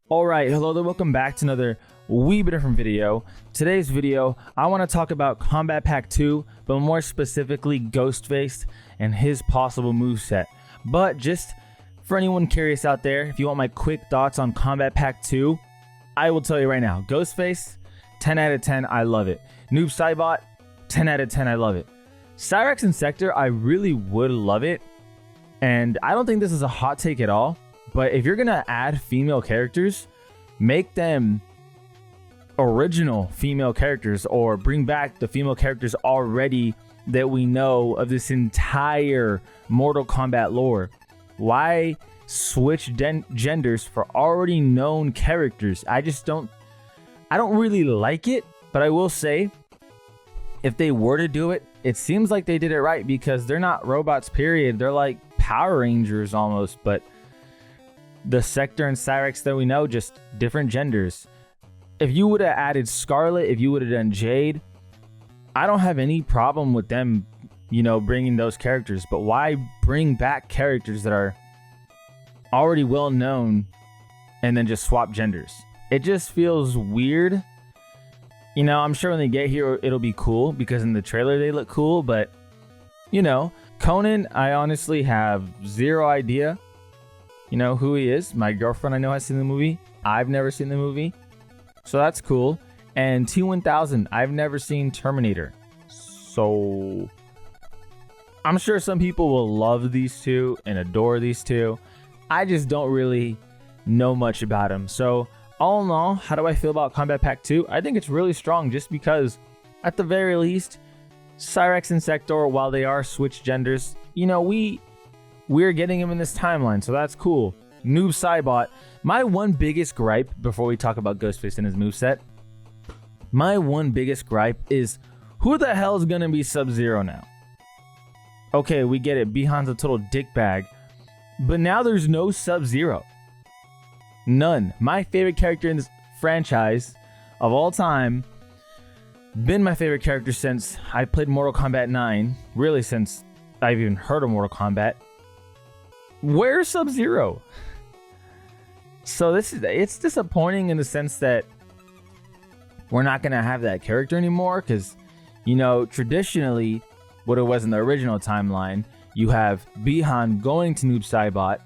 Alright, hello there, welcome back to another wee bit different video. Today's video, I want to talk about Kombat Pack 2, but more specifically Ghostface and his possible moveset. But just for anyone curious out there, if you want my quick thoughts on Kombat Pack 2, I will tell you right now, Ghostface, 10 out of 10, I love it. Noob Saibot, 10 out of 10, I love it. Cyrax and Sector, I really would love it. And I don't think this is a hot take at all. But if you're going to add female characters, make them original female characters or bring back the female characters already that we know of this entire Mortal Kombat lore. Why switch genders for already known characters? I don't really like it, but I will say if they were to do it, it seems like they did it right because they're not robots, period. They're like Power Rangers almost, but the Sector and Cyrax that we know, just different genders. If you would have added Scarlet, if you would have done Jade, I don't have any problem with them, bringing those characters. But why bring back characters that are already well known and then just swap genders? It just feels weird. I'm sure when they get here, it'll be cool because in the trailer they look cool. But, Conan, I honestly have zero idea. Who he is. My girlfriend I know has seen the movie. I've never seen the movie, so that's cool. And T-1000, I've never seen Terminator, so I'm sure some people will love these two and adore these two. I just don't really know much about them. So all in all, how do I feel about Kombat Pack 2? I think it's really strong just because at the very least, Cyrax and Sector, while they are switched genders, we're getting him in this timeline, so that's cool. Noob Saibot. My one biggest gripe, before we talk about Ghostface and his moveset, my one biggest gripe is, who the hell is going to be Sub-Zero now? Okay, we get it. Bihan's a total dickbag. But now there's no Sub-Zero. None. My favorite character in this franchise of all time, been my favorite character since I played Mortal Kombat 9, really since I've even heard of Mortal Kombat. Where's Sub-Zero? So it's disappointing in the sense that we're not going to have that character anymore because, traditionally, what it was in the original timeline, you have Bihan going to Noob Saibot,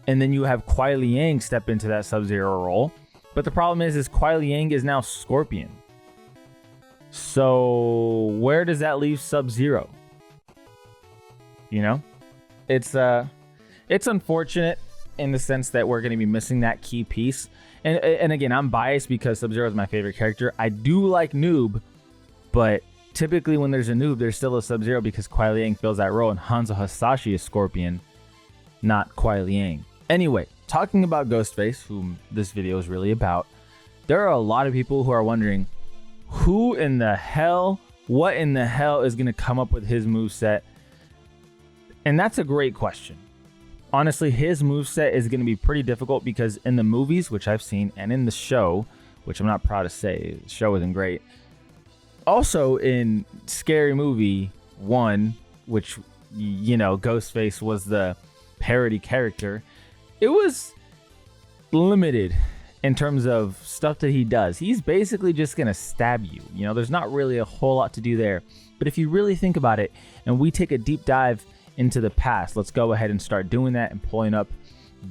and then you have Kuai Liang step into that Sub-Zero role. But the problem is Kuai Liang is now Scorpion. So where does that leave Sub-Zero? It's unfortunate in the sense that we're going to be missing that key piece. And again, I'm biased because Sub-Zero is my favorite character. I do like Noob, but typically when there's a Noob, there's still a Sub-Zero because Kuai Liang fills that role and Hanzo Hasashi is Scorpion, not Kuai Liang. Anyway, talking about Ghostface, whom this video is really about, there are a lot of people who are wondering, what in the hell is going to come up with his moveset? And that's a great question. Honestly, his moveset is going to be pretty difficult because in the movies, which I've seen, and in the show, which I'm not proud to say, the show isn't great. Also in Scary Movie 1, which, Ghostface was the parody character, it was limited in terms of stuff that he does. He's basically just going to stab you. There's not really a whole lot to do there. But if you really think about it, and we take a deep dive into the past, let's go ahead and start doing that and pulling up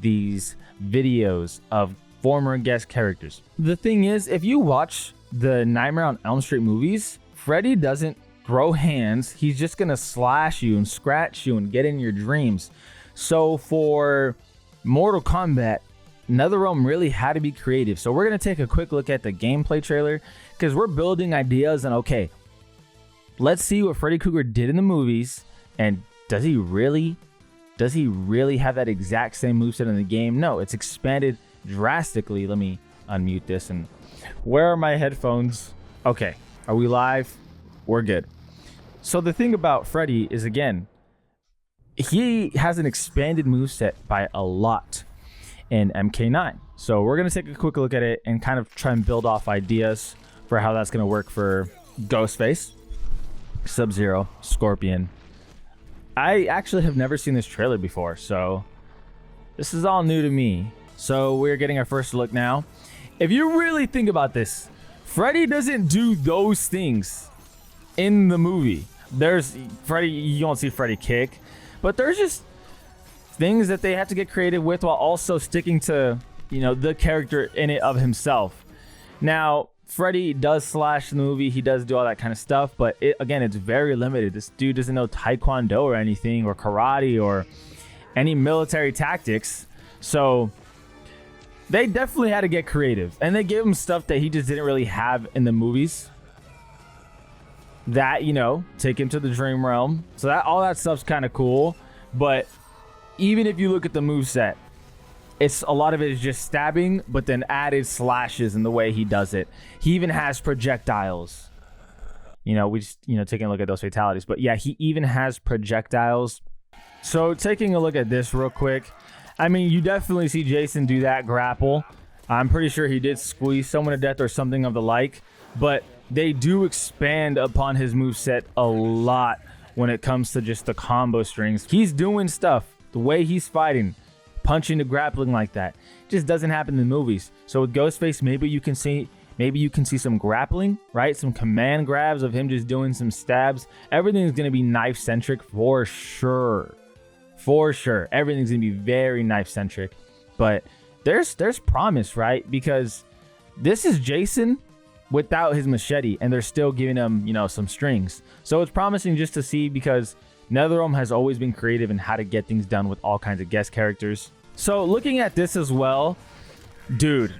these videos of former guest characters. The thing is, if you watch the Nightmare on Elm Street movies, Freddy doesn't throw hands. He's just gonna slash you and scratch you and get in your dreams. So for Mortal Kombat, NetherRealm really had to be creative. So we're gonna take a quick look at the gameplay trailer because we're building ideas and okay, let's see what Freddy Krueger did in the movies, and does he really have that exact same moveset in the game? No, it's expanded drastically. Let me unmute this. And where are my headphones? Okay, are we live? We're good. So the thing about Freddy is, again, he has an expanded moveset by a lot in MK9. So we're going to take a quick look at it and kind of try and build off ideas for how that's going to work for Ghostface, Sub-Zero, Scorpion. I actually have never seen this trailer before, so this is all new to me. So we're getting our first look now. If you really think about this, Freddy doesn't do those things in the movie. There's Freddy, you don't see Freddy kick, but there's just things that they have to get creative with while also sticking to, you know, the character in it of himself. Now, Freddy does slash in the movie. He does do all that kind of stuff, but again, it's very limited. This dude doesn't know Taekwondo or anything, or karate, or any military tactics. So they definitely had to get creative, and they gave him stuff that he just didn't really have in the movies that, you know, take him to the dream realm. So that all that stuff's kind of cool. But even if you look at the moveset, it's a lot of it is just stabbing, but then added slashes in the way he does it. He even has projectiles. You know, we just, you know, taking a look at those fatalities. But yeah, he even has projectiles. So taking a look at this real quick, I mean, you definitely see Jason do that grapple. I'm pretty sure he did squeeze someone to death or something of the like. But they do expand upon his moveset a lot when it comes to just the combo strings. He's doing stuff. The way he's fighting, punching to grappling like that, just doesn't happen in the movies. So with Ghostface, maybe you can see some grappling, right? Some command grabs of him just doing some stabs. Everything's gonna be knife centric for sure. For sure. Everything's gonna be very knife centric. But there's promise, right? Because this is Jason without his machete, and they're still giving him, you know, some strings. So it's promising just to see, because NetherRealm has always been creative in how to get things done with all kinds of guest characters. So looking at this as well, dude,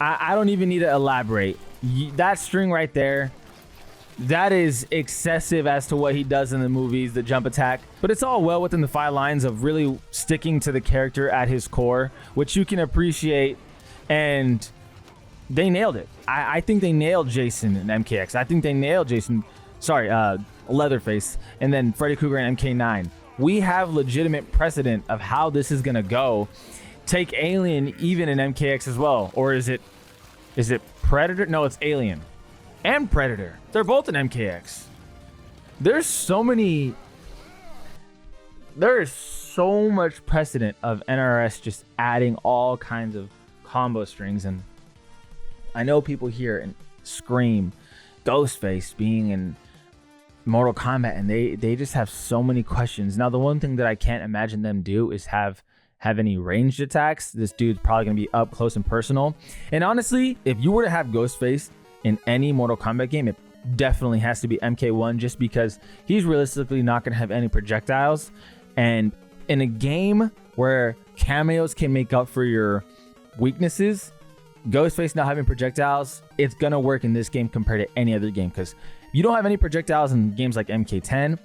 I don't even need to elaborate. That string right there, that is excessive as to what he does in the movies, the jump attack. But it's all well within the fine lines of really sticking to the character at his core, which you can appreciate. And they nailed it. I think they nailed Jason and MKX. I think they nailed Jason. Sorry, Leatherface, and then Freddy Krueger and MK9. We have legitimate precedent of how this is gonna go. Take Alien even in MKX as well, or is it Predator? No, it's Alien and Predator. They're both in MKX. There is so much precedent of NRS just adding all kinds of combo strings, and I know people hear and scream Ghostface being in Mortal Kombat, and they just have so many questions. Now, the one thing that I can't imagine them do is have any ranged attacks. This dude's probably gonna be up close and personal. And honestly, if you were to have Ghostface in any Mortal Kombat game, it definitely has to be MK1, just because he's realistically not gonna have any projectiles. And in a game where cameos can make up for your weaknesses, Ghostface not having projectiles, it's gonna work in this game compared to any other game, because you don't have any projectiles in games like MK10,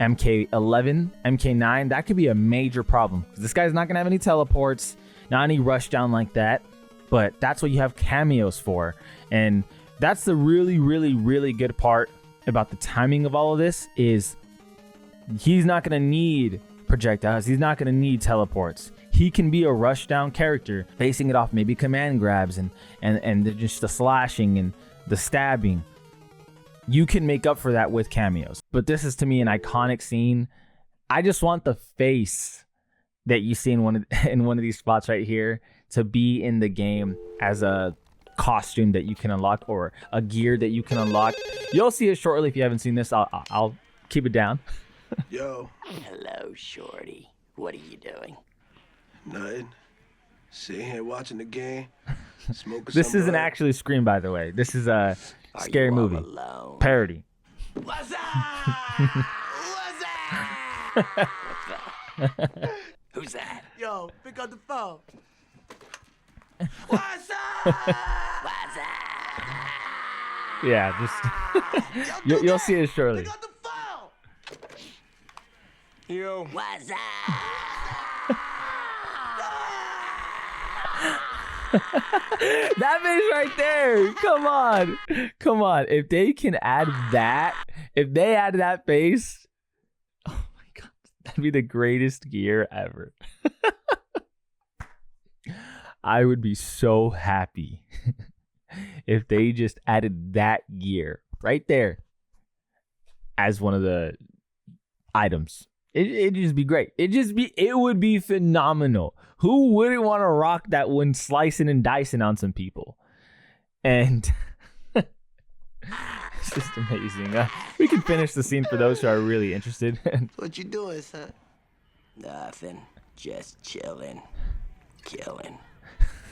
MK11, MK9. That could be a major problem. This guy's not going to have any teleports, not any rush down like that. But that's what you have cameos for. And that's the really, really, really good part about the timing of all of this, is he's not going to need projectiles. He's not going to need teleports. He can be a rush down character, basing it off maybe command grabs and just the slashing and the stabbing. You can make up for that with cameos. But this is, to me, an iconic scene. I just want the face that you see in one of these spots right here to be in the game as a costume that you can unlock, or a gear that you can unlock. You'll see it shortly. If you haven't seen this, I'll keep it down. Yo. Hello, shorty. What are you doing? Nothing. Sitting here watching the game. Smoking. This isn't actually Scream, by the way. This is a scary movie alone? parody. What's up? What's up? Who's that? Yo, pick up the phone. What's up? What's up? Yeah, just you'll see it shortly. Pick up the phone. Yo. What's up? That face right there. Come on. If they can add that, if they add that face, oh my god, that'd be the greatest gear ever. I would be so happy if they just added that gear right there as one of the items It'd just be great. It would be phenomenal. Who wouldn't want to rock that when slicing and dicing on some people? And it's just amazing. We can finish the scene for those who are really interested. What you doing, son? Nothing. Just chilling. Killing.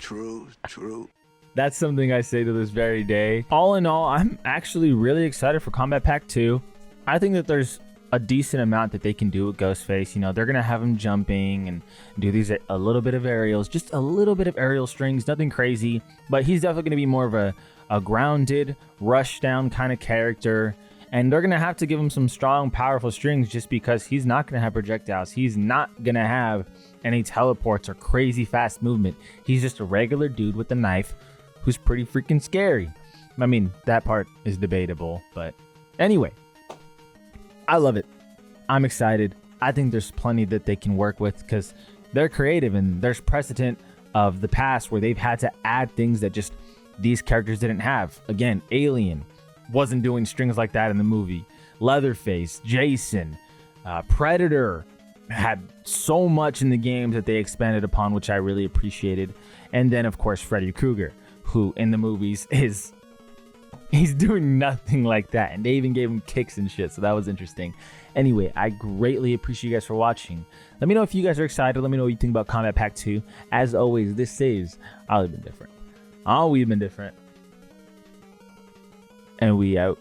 True, true. That's something I say to this very day. All in all, I'm actually really excited for Kombat Pack 2. I think that there's a decent amount that they can do with Ghostface. You know, they're going to have him jumping and do these a little bit of aerials, just a little bit of aerial strings, nothing crazy, but he's definitely going to be more of a grounded, rush down kind of character. And they're going to have to give him some strong, powerful strings just because he's not going to have projectiles. He's not going to have any teleports or crazy fast movement. He's just a regular dude with a knife who's pretty freaking scary. I mean, that part is debatable, but anyway, I love it. I'm excited. I think there's plenty that they can work with because they're creative and there's precedent of the past where they've had to add things that just these characters didn't have. Again, Alien wasn't doing strings like that in the movie. Leatherface, Jason, Predator had so much in the games that they expanded upon, which I really appreciated. And then, of course, Freddy Krueger, who in the movies he's doing nothing like that, and they even gave him kicks and shit, so that was interesting. Anyway, I greatly appreciate you guys for watching. Let me know if you guys are excited. Let me know what you think about Kombat Pack 2. As always, this says I've been different. We've been different, and we out.